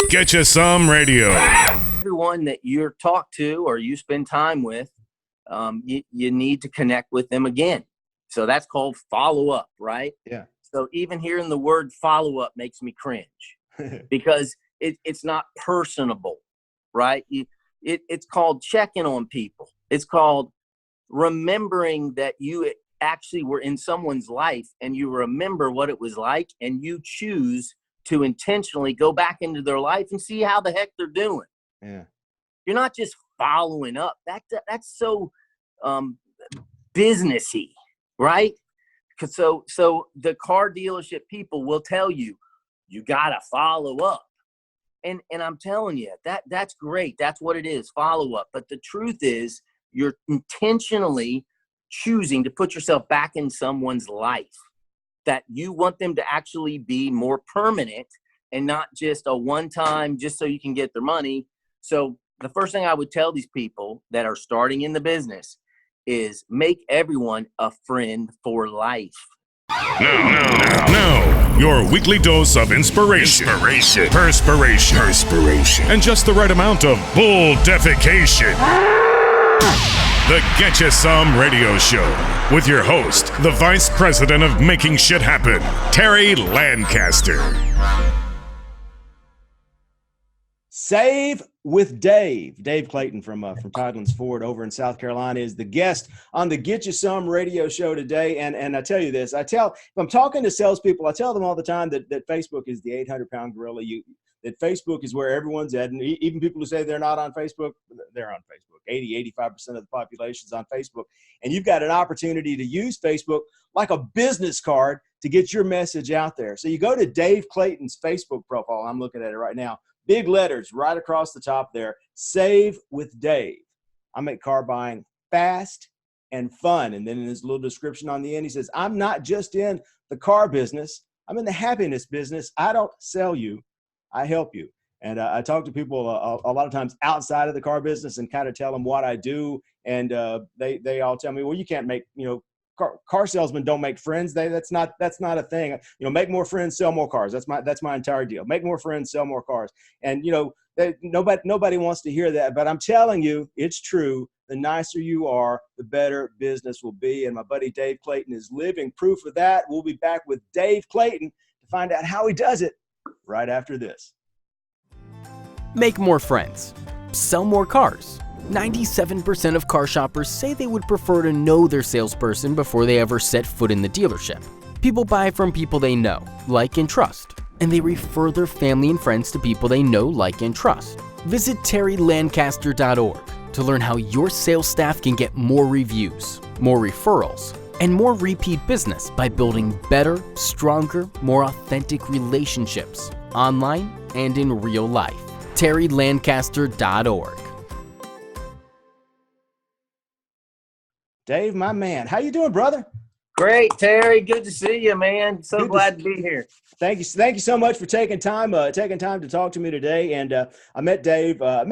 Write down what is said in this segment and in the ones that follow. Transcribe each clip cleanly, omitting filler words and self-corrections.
Get You Some Radio. Everyone that you're talked to or you spend time with, you need to connect with them again. So that's called follow up, right? Yeah. So even hearing the word follow up makes me cringe because it's not personable, right? It's called checking on people. It's called remembering that you actually were in someone's life and you remember what it was like and you choose to intentionally go back into their life and see how the heck they're doing. Yeah. You're not just following up. That's so businessy, right? So the car dealership people will tell you, you gotta follow up. And I'm telling you, that's great. That's what it is, follow up. But the truth is, you're intentionally choosing to put yourself back in someone's life that you want them to actually be more permanent and not just a one-time just so you can get their money. So the first thing I would tell these people that are starting in the business is make everyone a friend for life. Now, your weekly dose of inspiration, perspiration, and just the right amount of bull defecation. The Get You Some Radio Show with your host, the Vice President of Making Shit Happen, Terry Lancaster. Save with Dave. Dave Clayton from Tidelands Ford over in South Carolina is the guest on the Get You Some Radio Show today. And I tell you this, if I'm talking to salespeople, I tell them all the time that Facebook is the 800-pound gorilla. That Facebook is where everyone's at. And even people who say they're not on Facebook, they're on Facebook. 85% of the population is on Facebook. And you've got an opportunity to use Facebook like a business card to get your message out there. So you go to Dave Clayton's Facebook profile. I'm looking at it right now. Big letters right across the top there. Save with Dave. I make car buying fast and fun. And then in his little description on the end, he says, I'm not just in the car business. I'm in the happiness business. I don't sell you. I help you. And I talk to people a lot of times outside of the car business and kind of tell them what I do. And they all tell me, well, you can't make, car salesmen don't make friends. That's not a thing. Make more friends, sell more cars. That's my entire deal. Make more friends, sell more cars. And nobody wants to hear that, but I'm telling you, it's true. The nicer you are, the better business will be. And my buddy Dave Clayton is living proof of that. We'll be back with Dave Clayton to find out how he does it right after this. Make more friends. Sell more cars. 97% of car shoppers say they would prefer to know their salesperson before they ever set foot in the dealership. People buy from people they know, like, and trust, and they refer their family and friends to people they know, like, and trust. Visit terrylancaster.org to learn how your sales staff can get more reviews, more referrals, and more repeat business by building better, stronger, more authentic relationships online and in real life. terrylancaster.org. Dave, my man, how you doing, brother? Great, Terry. Good to see you, man. So glad to be here. Thank you so much for taking time to talk to me today. And I met Dave. A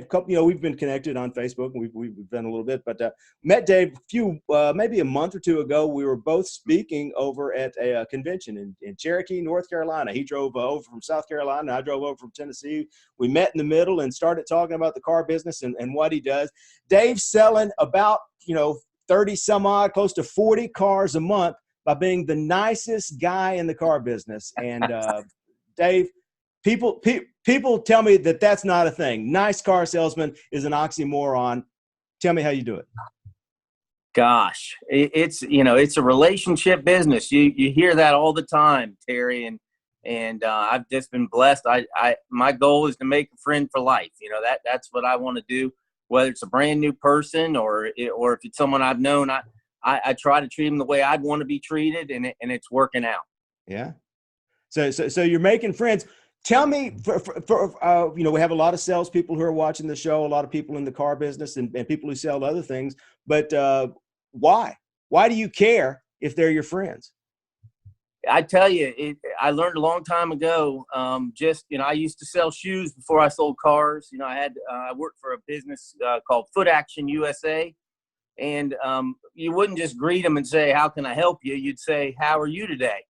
couple. We've been connected on Facebook, and we've done a little bit. But met Dave maybe a month or two ago. We were both speaking over at a convention in Cherokee, North Carolina. He drove over from South Carolina. I drove over from Tennessee. We met in the middle and started talking about the car business and what he does. Dave's selling about 30 some odd, close to 40 cars a month by being the nicest guy in the car business. And Dave, people tell me that that's not a thing. Nice car salesman is an oxymoron. Tell me how you do it. Gosh, it's a relationship business. You hear that all the time, Terry, and I've just been blessed. My goal is to make a friend for life. That's what I want to do. Whether it's a brand new person or if it's someone I've known, I try to treat them the way I'd want to be treated, and it's working out. Yeah. So you're making friends. Tell me, we have a lot of salespeople who are watching the show, a lot of people in the car business and people who sell other things. But why? Why do you care if they're your friends? I tell you, I learned a long time ago. I used to sell shoes before I sold cars. I worked for a business called Foot Action USA, and you wouldn't just greet them and say, "How can I help you?" You'd say, "How are you today?"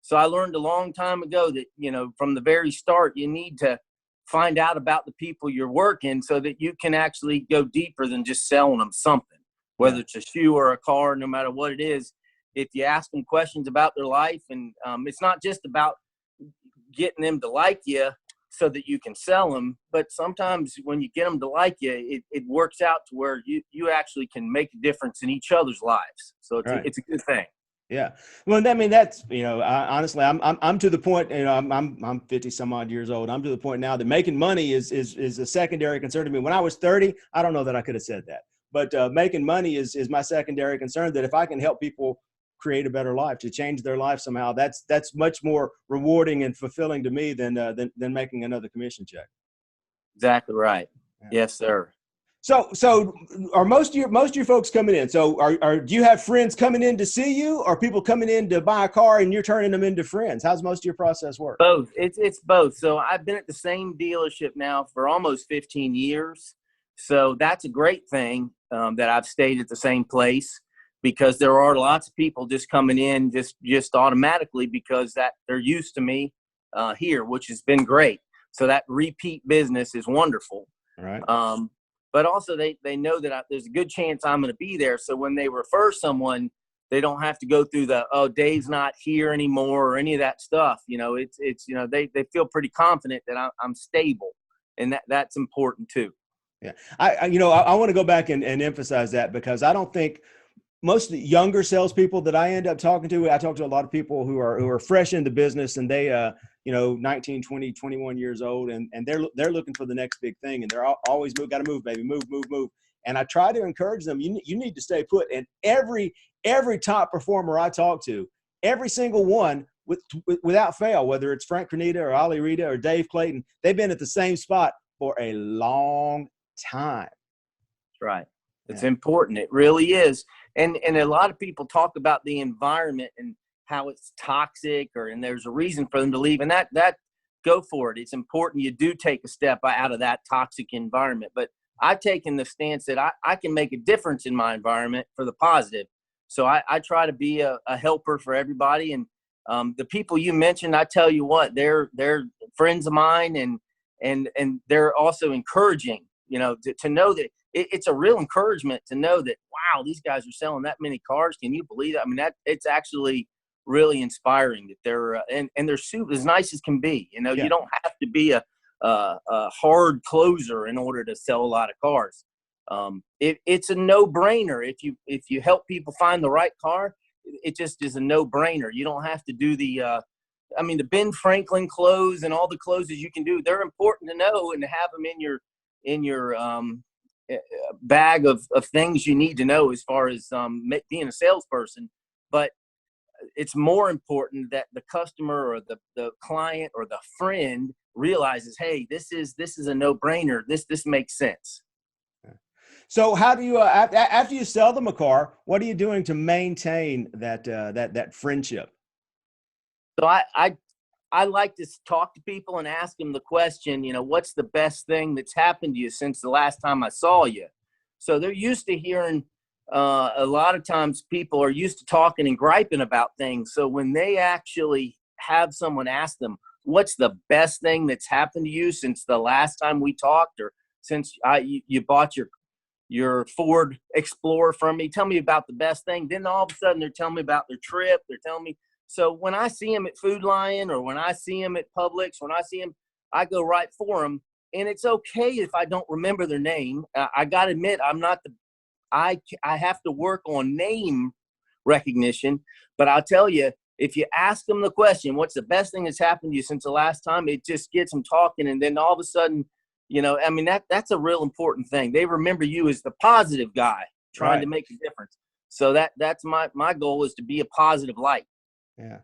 So I learned a long time ago that from the very start, you need to find out about the people you're working so that you can actually go deeper than just selling them something, whether it's a shoe or a car, no matter what it is. If you ask them questions about their life, and it's not just about getting them to like you so that you can sell them, but sometimes when you get them to like you, it works out to where you actually can make a difference in each other's lives. So it's a good thing. Yeah. Well, I mean, that's, honestly, I'm to the point, I'm 50 some odd years old. I'm to the point now that making money is a secondary concern to me. When I was 30, I don't know that I could have said that, but making money is my secondary concern, that if I can help people create a better life, to change their life somehow, that's much more rewarding and fulfilling to me than making another commission check. Exactly right. Yeah. Yes, sir. So are most of your folks coming in? So do you have friends coming in to see you, or people coming in to buy a car and you're turning them into friends? How's most of your process work? Both. It's both. So I've been at the same dealership now for almost 15 years. So that's a great thing, that I've stayed at the same place, because there are lots of people just coming in just automatically because that they're used to me here, which has been great. So that repeat business is wonderful. All right. But also they know that there's a good chance I'm going to be there. So when they refer someone, they don't have to go through Dave's not here anymore or any of that stuff. They feel pretty confident that I'm stable, and that's important too. Yeah. I want to go back and emphasize that, because I don't think most of the younger salespeople that I end up talking to, I talk to a lot of people who are fresh into business, and they, 19, 20, 21 years old, and they're looking for the next big thing, and they're always got to move, baby, move. And I try to encourage them. You need to stay put. And every top performer I talk to, every single one, without fail, whether it's Frank Granita or Ollie Rita or Dave Clayton, they've been at the same spot for a long time. That's right. It's important. It really is. And a lot of people talk about the environment and how it's toxic, and there's a reason for them to leave. And that go for it. It's important you do take a step out of that toxic environment. But I've taken the stance that I can make a difference in my environment for the positive. So I try to be a helper for everybody. And the people you mentioned, I tell you what, they're friends of mine, and they're also encouraging, to know that it's a real encouragement to know that, wow, these guys are selling that many cars. Can you believe that? I mean, it's actually really inspiring that they're and they're super as nice as can be. You don't have to be a hard closer in order to sell a lot of cars. It's a no-brainer. If you help people find the right car, it just is a no-brainer. You don't have to do the Ben Franklin close and all the closes you can do. They're important to know and to have them in your bag of things you need to know as far as being a salesperson. But it's more important that the customer or the client or the friend realizes, hey, this is a no-brainer. This makes sense. So how do you after you sell them a car, what are you doing to maintain that friendship? So I like to talk to people and ask them the question, what's the best thing that's happened to you since the last time I saw you? So they're used to hearing, a lot of times people are used to talking and griping about things. So when they actually have someone ask them, what's the best thing that's happened to you since the last time we talked, or since you bought your Ford Explorer from me, tell me about the best thing. Then all of a sudden they're telling me about their trip. They're telling me. So when I see them at Food Lion or when I see them at Publix, when I see them, I go right for them. And it's okay if I don't remember their name. I got to admit, I have to work on name recognition. But I'll tell you, if you ask them the question, what's the best thing that's happened to you since the last time, it just gets them talking. And then all of a sudden, that's a real important thing. They remember you as the positive guy trying to make a difference. So that's my goal, is to be a positive light. Yeah.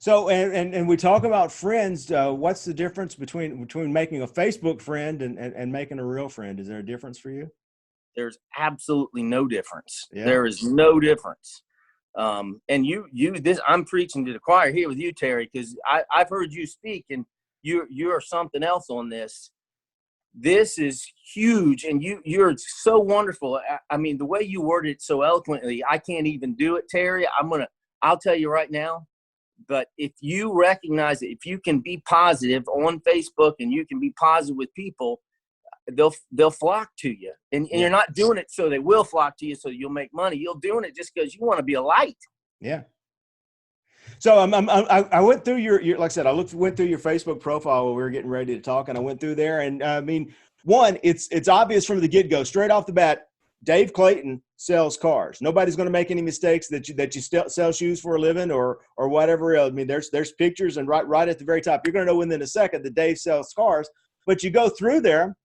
So, and we talk about friends. What's the difference between making a Facebook friend and making a real friend? Is there a difference for you? There's absolutely no difference. Yeah. There is no difference. And I'm preaching to the choir here with you, Terry, because I've heard you speak, and you're something else on this. This is huge, and you're so wonderful. I mean, the way you worded it so eloquently, I can't even do it, Terry. I'll tell you right now, But if you recognize that if you can be positive on Facebook and you can be positive with people, they'll flock to you. And you're not doing it so they will flock to you so you'll make money. You're doing it just because you want to be a light. Yeah. So I went through your like I said, went through your Facebook profile while we were getting ready to talk, and I went through there, and I mean, one, it's obvious from the get-go, straight off the bat, Dave Clayton sells cars. Nobody's going to make any mistakes that you still sell shoes for a living or whatever else. I mean, there's pictures, and right at the very top, you're going to know within a second that Dave sells cars. But you go through there,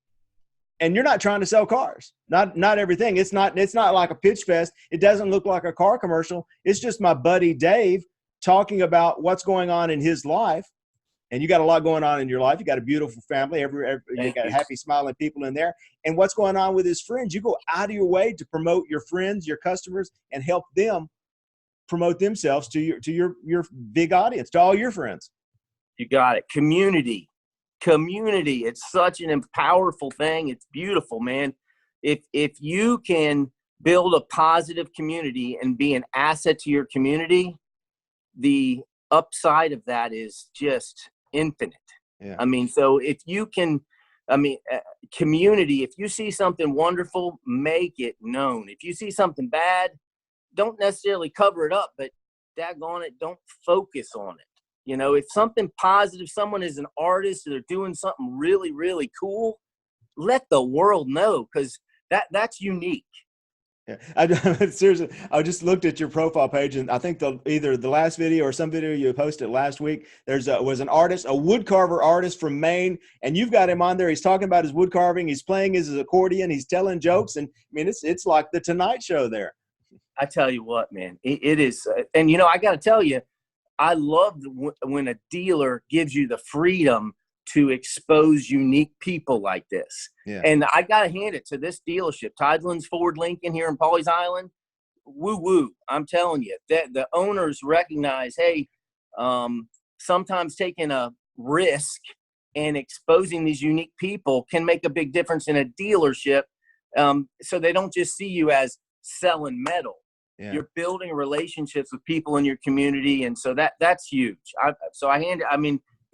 and you're not trying to sell cars. Not everything. It's not like a pitch fest. It doesn't look like a car commercial. It's just my buddy Dave talking about what's going on in his life. And you got a lot going on in your life. You got a beautiful family. You got happy, smiling people in there. And what's going on with his friends? You go out of your way to promote your friends, your customers, and help them promote themselves to your big audience, to all your friends. You got it. Community. It's such an powerful thing. It's beautiful, man. If you can build a positive community and be an asset to your community, the upside of that is just infinite. Yeah. I mean, so if you can, community, if you see something wonderful, make it known. If you see something bad, don't necessarily cover it up, but daggone it, don't focus on it. You know, if something positive, someone is an artist or they're doing something really, really cool, let the world know, because that's unique. Yeah, seriously, I just looked at your profile page, and I think either the last video or some video you posted last week, was an artist, a woodcarver artist from Maine, and you've got him on there. He's talking about his wood carving. He's playing his accordion. He's telling jokes, and I mean, it's like the Tonight Show there. I tell you what, man, it is, and you know, I got to tell you, I love when a dealer gives you the freedom to expose unique people like this. Yeah. And I got to hand it to this dealership, Tidelands Ford Lincoln here in Pawleys Island. Woo. I'm telling you that the owners recognize, hey, sometimes taking a risk and exposing these unique people can make a big difference in a dealership. So they don't just see you as selling metal. Yeah. You're building relationships with people in your community. And so that's huge.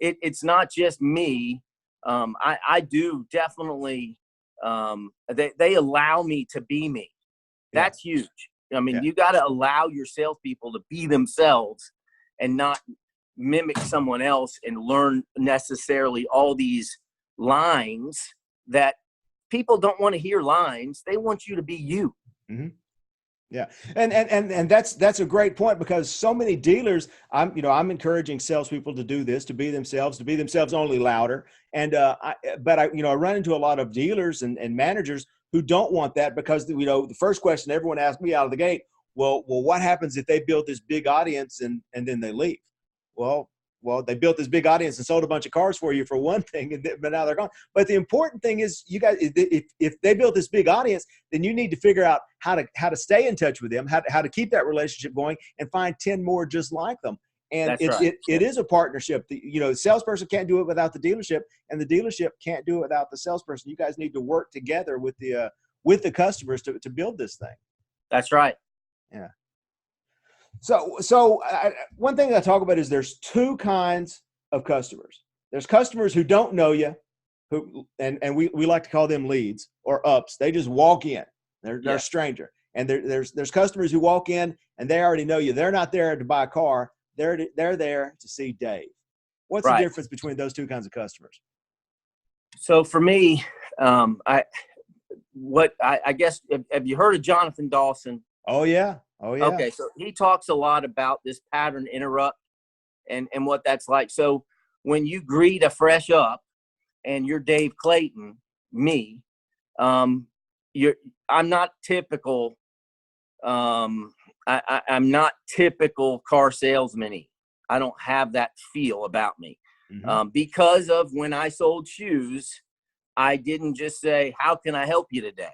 It's not just me. I do definitely, they allow me to be me. That's huge. I mean, you got to allow your salespeople to be themselves and not mimic someone else and learn necessarily all these lines that people don't want to hear lines. They want you to be you. Mm-hmm. Yeah. And that's a great point, because so many dealers, I'm encouraging salespeople to do this, to be themselves only louder. And, I run into a lot of dealers and managers who don't want that, because, the first question everyone asks me out of the gate, well, what happens if they build this big audience and then they leave? Well, they built this big audience and sold a bunch of cars for you, for one thing, but now they're gone. But the important thing is, you guys, if they built this big audience, then you need to figure out how to stay in touch with them, how to keep that relationship going, and find 10 more just like them. And it is a partnership. The salesperson can't do it without the dealership, and the dealership can't do it without the salesperson. You guys need to work together with the customers to build this thing. That's right. Yeah. So one thing that I talk about is there's two kinds of customers. There's customers who don't know you, and we like to call them leads or ups. They just walk in. They're a stranger. And there's customers who walk in and they already know you. They're not there to buy a car. They're there to see Dave. What's the difference between those two kinds of customers? So for me, I guess, have you heard of Jonathan Dawson? Oh yeah. Okay, so he talks a lot about this pattern interrupt and what that's like. So when you greet a fresh up and you're Dave Clayton, me, I'm not typical. I'm not typical car salesman-y. I don't have that feel about me. Mm-hmm. Because of when I sold shoes, I didn't just say, how can I help you today?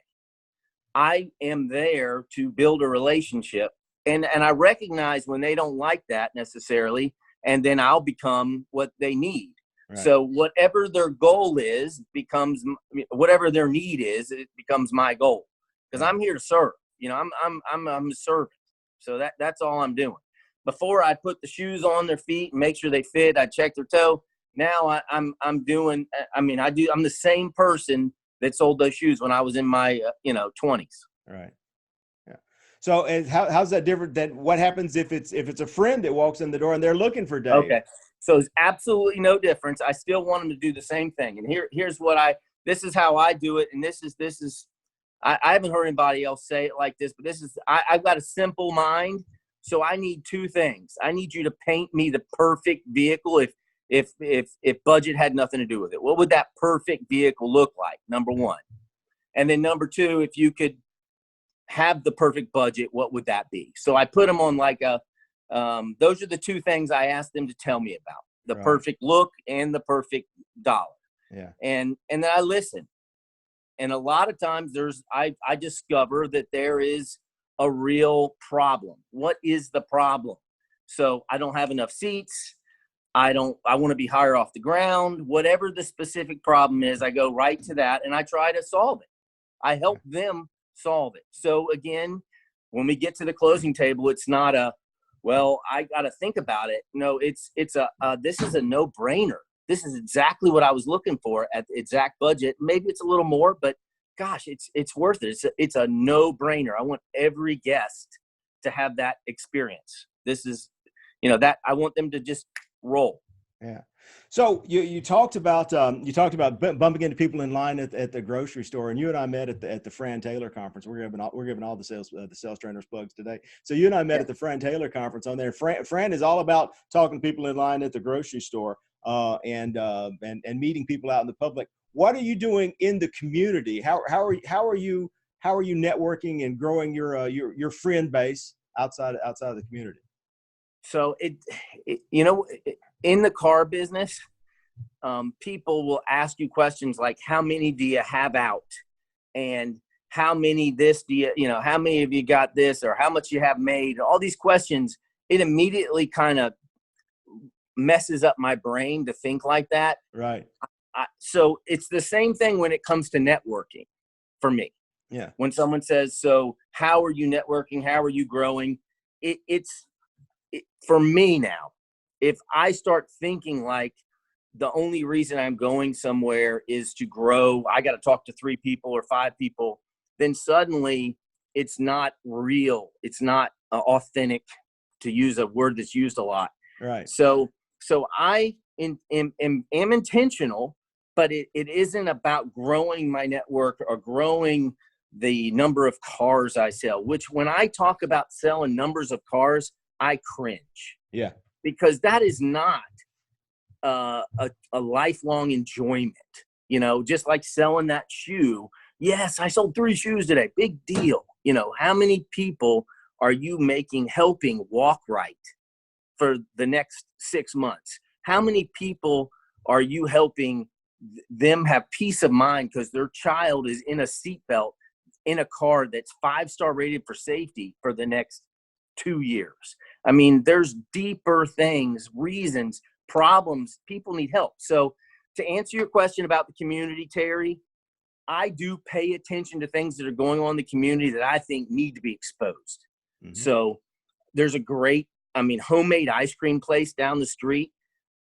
I am there to build a relationship, and I recognize when they don't like that necessarily, and then I'll become what they need. Right. So whatever their goal is becomes, whatever their need is, it becomes my goal, because I'm here to serve. I'm a servant. So that's all I'm doing. before I'd put the shoes on their feet and make sure they fit. I'd check their toe. Now I'm the same person that sold those shoes when I was in my 20s. Right. Yeah. So how's that different than what happens if it's a friend that walks in the door and they're looking for Dave? Okay. So it's absolutely no difference. I still want them to do the same thing. And here's what this is how I do it. And this is I haven't heard anybody else say it like this, but I've got a simple mind. So I need two things. I need you to paint me the perfect vehicle. If budget had nothing to do with it, what would that perfect vehicle look like? Number one. And then number two, if you could have the perfect budget, what would that be? So I put them on those are the two things I asked them to tell me about: the Right. perfect look and the perfect dollar. Yeah. And then I listen. And a lot of times I discover that there is a real problem. What is the problem? So I don't have enough seats. I want to be higher off the ground. Whatever the specific problem is, I go right to that and I try to solve it. I help them solve it. So again, when we get to the closing table, it's not I got to think about it. No, this is a no-brainer. This is exactly what I was looking for at the exact budget. Maybe it's a little more, but gosh, it's worth it. It's a no-brainer. I want every guest to have that experience. This is, that I want them to just roll. Yeah. So you talked about bumping into people in line at the grocery store, and you and I met at the Fran Taylor conference. We're giving all the sales trainers plugs today. So you and I met at the Fran Taylor conference on there. Fran is all about talking to people in line at the grocery store and meeting people out in the public. What are you doing in the community? How are you networking and growing your friend base outside of the community? So in the car business, people will ask you questions like, how many do you have out? And how many how many of you got this, or how much you have made? All these questions, it immediately kind of messes up my brain to think like that. Right. So it's the same thing when it comes to networking for me. Yeah. When someone says, so how are you networking? How are you growing? For me now, if I start thinking like the only reason I'm going somewhere is to grow, I got to talk to 3 people or 5 people, then suddenly it's not real. It's not authentic, to use a word that's used a lot. Right. So I am intentional, but it isn't about growing my network or growing the number of cars I sell, which when I talk about selling numbers of cars, I cringe. Yeah. Because that is not a lifelong enjoyment, just like selling that shoe. Yes, I sold 3 shoes today. Big deal. How many people are you helping walk right for the next 6 months? How many people are you helping them have peace of mind because their child is in a seatbelt in a car that's 5-star rated for safety for the next 2 years? I mean, there's deeper things, reasons, problems. People need help. So to answer your question about the community, Terry, I do pay attention to things that are going on in the community that I think need to be exposed. Mm-hmm. So there's a great, homemade ice cream place down the street.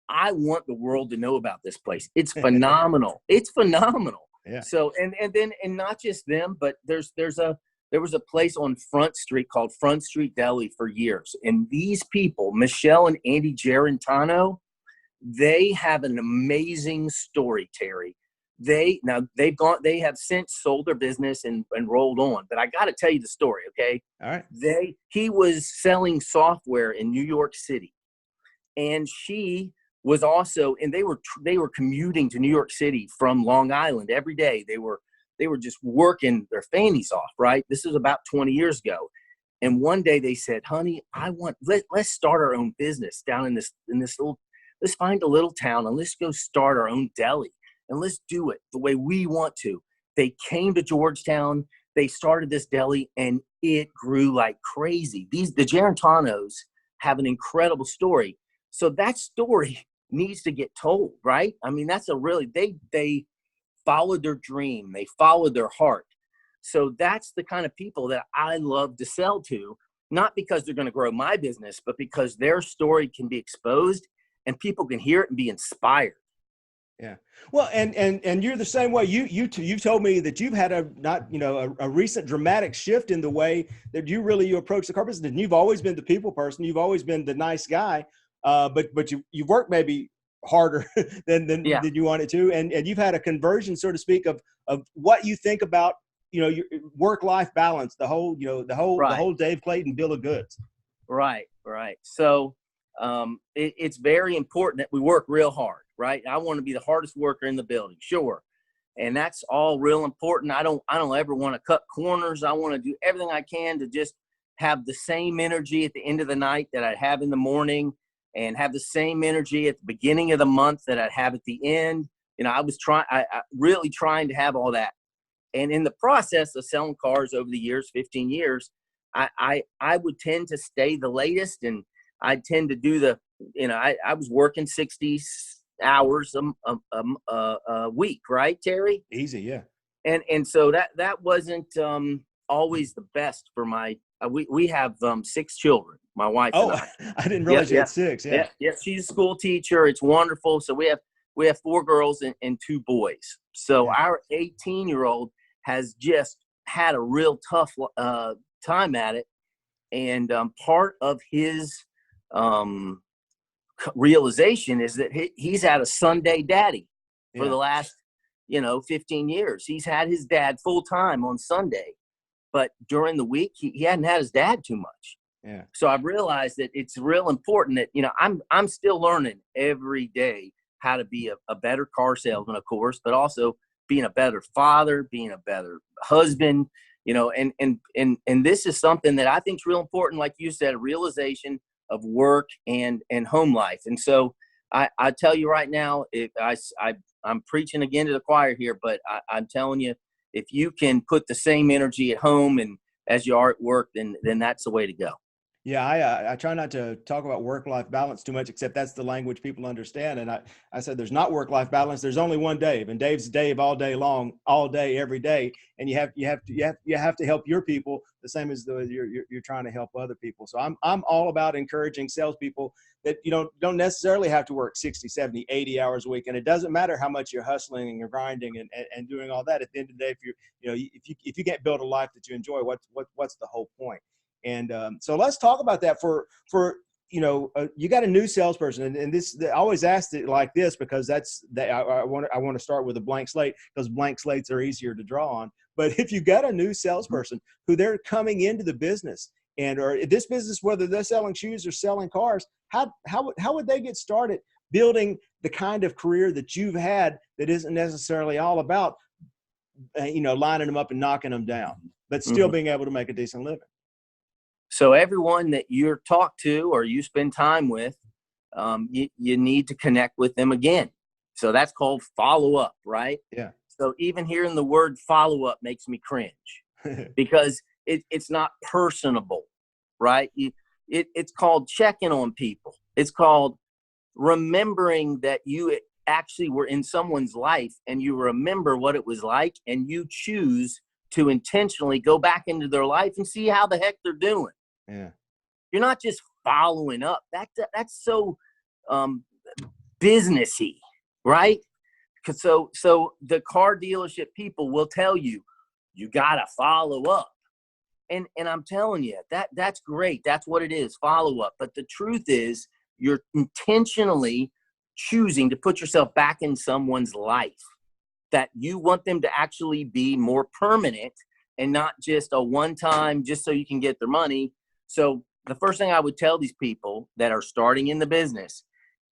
I want the world to know about this place. It's phenomenal. It's phenomenal. Yeah. So, and not just them, but there was a place on Front Street called Front Street Deli for years. And these people, Michelle and Andy Gerentano, they have an amazing story, Terry. They have since sold their business and rolled on. But I got to tell you the story, okay? All right. He was selling software in New York City. And she was also, and they were commuting to New York City from Long Island every day. They were just working their fannies off, right? This was about 20 years ago. And one day they said, honey, let's start our own business down in this little, let's find a little town and let's go start our own deli and let's do it the way we want to. They came to Georgetown, they started this deli and it grew like crazy. The Gerentanos have an incredible story. So that story needs to get told, right? That's they followed their dream. They followed their heart. So that's the kind of people that I love to sell to. not because they're going to grow my business, but because their story can be exposed and people can hear it and be inspired. Yeah. Well, and you're the same way. You've told me that you've had a recent dramatic shift in the way that you approach the car business. And you've always been the people person. You've always been the nice guy. But you work maybe harder than you wanted to. And you've had a conversion, so to speak, of what you think about, your work-life balance, the whole Dave Clayton bill of goods. Right. So it's very important that we work real hard, right? I want to be the hardest worker in the building, sure. And that's all real important. I don't ever want to cut corners. I want to do everything I can to just have the same energy at the end of the night that I have in the morning, and have the same energy at the beginning of the month that I'd have at the end. I was really trying to have all that. And in the process of selling cars over the years, 15 years, I would tend to stay the latest, and I tend to do I was working 60 hours a week, right, Terry? Easy, yeah. And so that wasn't always the best for my. We have 6 children. My wife. Oh, and I didn't realize you had 6. Yeah. Yeah. She's a school teacher. It's wonderful. So we have 4 girls and 2 boys. So our 18-year-old has just had a real tough time at it, and part of his realization is that he's had a Sunday daddy for the last 15 years. He's had his dad full time on Sunday, but during the week he hadn't had his dad too much. Yeah. So I've realized that it's real important that I'm still learning every day how to be a better car salesman, of course, but also being a better father, being a better husband, and this is something that I think is real important. Like you said, a realization of work and home life. And so I tell you right now, I'm preaching again to the choir here, but I'm telling you, if you can put the same energy at home and as you are at work, then that's the way to go. Yeah, I try not to talk about work-life balance too much, except that's the language people understand. And I said there's not work-life balance. There's only one Dave, and Dave's Dave all day long, all day, every day. And you have to help your people the same as you're trying to help other people. So I'm all about encouraging salespeople that don't necessarily have to work 60, 70, 80 hours a week, and it doesn't matter how much you're hustling and you're grinding and doing all that. At the end of the day, if you can't build a life that you enjoy, what's the whole point? And so let's talk about that for you got a new salesperson, and this I always ask it like this because I want to start with a blank slate, because blank slates are easier to draw on. But if you got a new salesperson who they're coming into the business or this business, whether they're selling shoes or selling cars, how would they get started building the kind of career that you've had that isn't necessarily all about lining them up and knocking them down, but still being able to make a decent living? So everyone that you're talked to or you spend time with, you need to connect with them again. So that's called follow up, right? Yeah. So even hearing the word follow up makes me cringe because it's not personable, right? It's called checking on people. It's called remembering that you actually were in someone's life and you remember what it was like, and you choose to intentionally go back into their life and see how the heck they're doing. Yeah. You're not just following up. That's so businessy, right? So the car dealership people will tell you gotta follow up, and I'm telling you that's great. That's what it is, follow up. But the truth is, you're intentionally choosing to put yourself back in someone's life that you want them to actually be more permanent and not just a one-time just so you can get their money. So the first thing I would tell these people that are starting in the business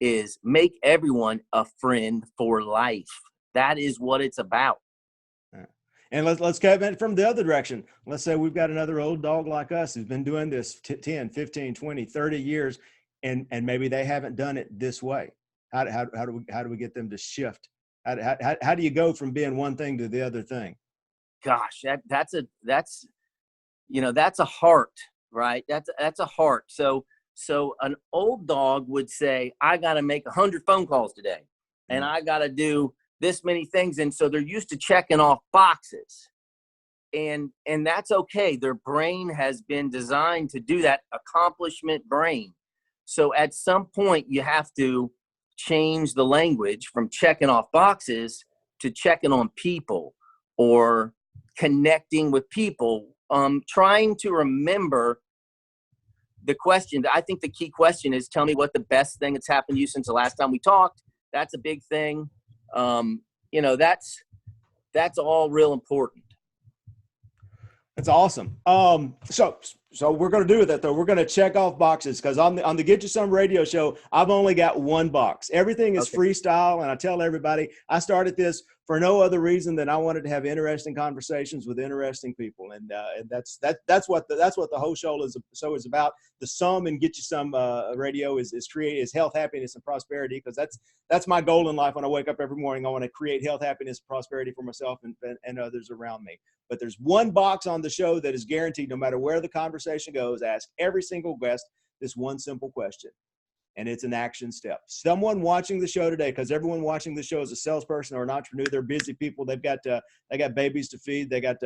is make everyone a friend for life. That is what it's about. And let's go from the other direction. Let's say we've got another old dog like us who's been doing this 10, 15, 20, 30 years, and maybe they haven't done it this way. How do we get them to shift? How do you go from being one thing to the other thing? Gosh, that's a heart, right? That's a heart. So an old dog would say, I got to make 100 phone calls today, and I got to do this many things. And so they're used to checking off boxes. and that's okay. Their brain has been designed to do that, accomplishment brain. So at some point you have to change the language from checking off boxes to checking on people or connecting with people. Trying to remember the question. I think the key question is, tell me what the best thing that's happened to you since the last time we talked. That's a big thing. That's all real important. That's awesome. So we're going to do that though. We're going to check off boxes because on the Get You Some radio show, I've only got one box. Everything is freestyle, and I tell everybody I started this for no other reason than I wanted to have interesting conversations with interesting people, and that's what the whole show is about. The Some and Get You Some radio is health, happiness, and prosperity, because that's my goal in life. When I wake up every morning, I want to create health, happiness, prosperity for myself and others around me. But there's one box on the show that is guaranteed, no matter where the conversation goes. Ask every single guest this one simple question, and it's an action step. Someone watching the show today, because everyone watching the show is a salesperson or an entrepreneur. They're busy people. They got babies to feed. They got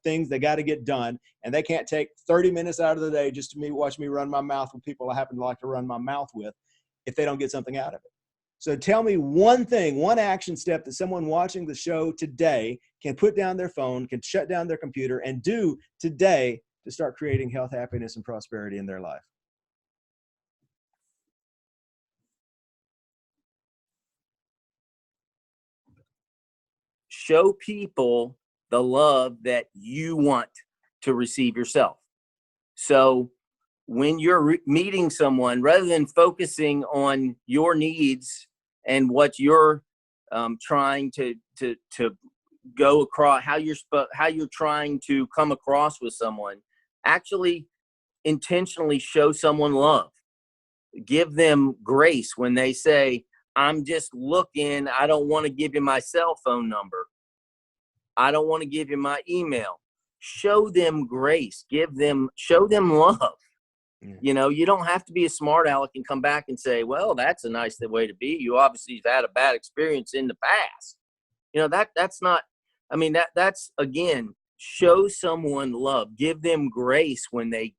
things they got to get done, and they can't take 30 minutes out of the day just to watch me run my mouth with people I happen to like to run my mouth with, if they don't get something out of it. So tell me one thing, one action step that someone watching the show today can put down their phone, can shut down their computer, and do today to start creating health, happiness, and prosperity in their life. Show people the love that you want to receive yourself. So when you're meeting someone, rather than focusing on your needs and what you're trying to go across, how you're trying to come across with someone, actually intentionally show someone love. Give them grace when they say, I'm just looking, I don't want to give you my cell phone number. I don't want to give you my email. Show them grace. Show them love. You don't have to be a smart aleck and come back and say, well, that's a nice way to be. You obviously have had a bad experience in the past. That's not, that's again, show someone love, give them grace when they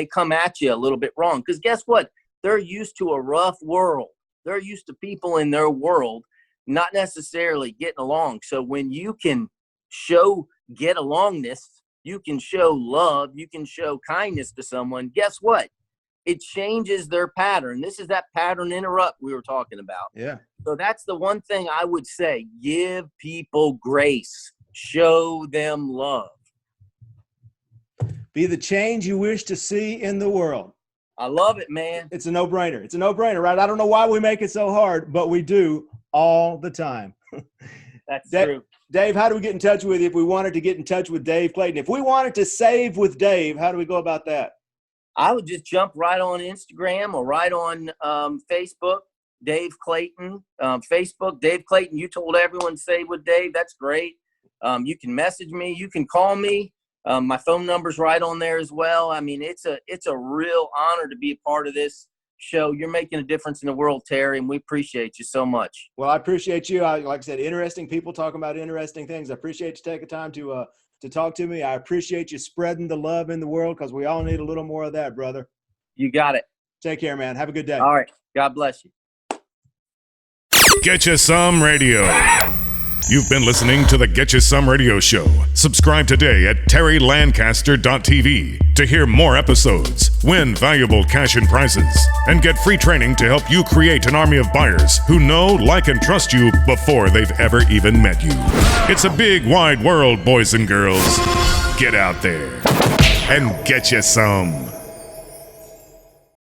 come at you a little bit wrong. Because guess what? They're used to a rough world. They're used to people in their world not necessarily getting along. So when you can show get alongness, you can show love, you can show kindness to someone, guess what? It changes their pattern. This is that pattern interrupt we were talking about. Yeah. So that's the one thing I would say. Give people grace. Show them love. Be the change you wish to see in the world. I love it, man. It's a no-brainer. It's a no-brainer, right? I don't know why we make it so hard, but we do all the time. That's true. Dave, how do we get in touch with you if we wanted to get in touch with Dave Clayton? If we wanted to save with Dave, how do we go about that? I would just jump right on Instagram or right on Facebook, Dave Clayton. Facebook, Dave Clayton. You told everyone to save with Dave. That's great. You can message me. You can call me. My phone number's right on there as well. It's a real honor to be a part of this show. You're making a difference in the world, Terry, and we appreciate you so much. Well, I appreciate you. Like I said, interesting people talking about interesting things. I appreciate you taking time to talk to me. I appreciate you spreading the love in the world, because we all need a little more of that, brother. You got it. Take care, man. Have a good day. All right. God bless you. Get You Some Radio. You've been listening to the Get You Some Radio Show. Subscribe today at terrylancaster.tv to hear more episodes, win valuable cash and prizes, and get free training to help you create an army of buyers who know, like, and trust you before they've ever even met you. It's a big, wide world, boys and girls. Get out there and get you some.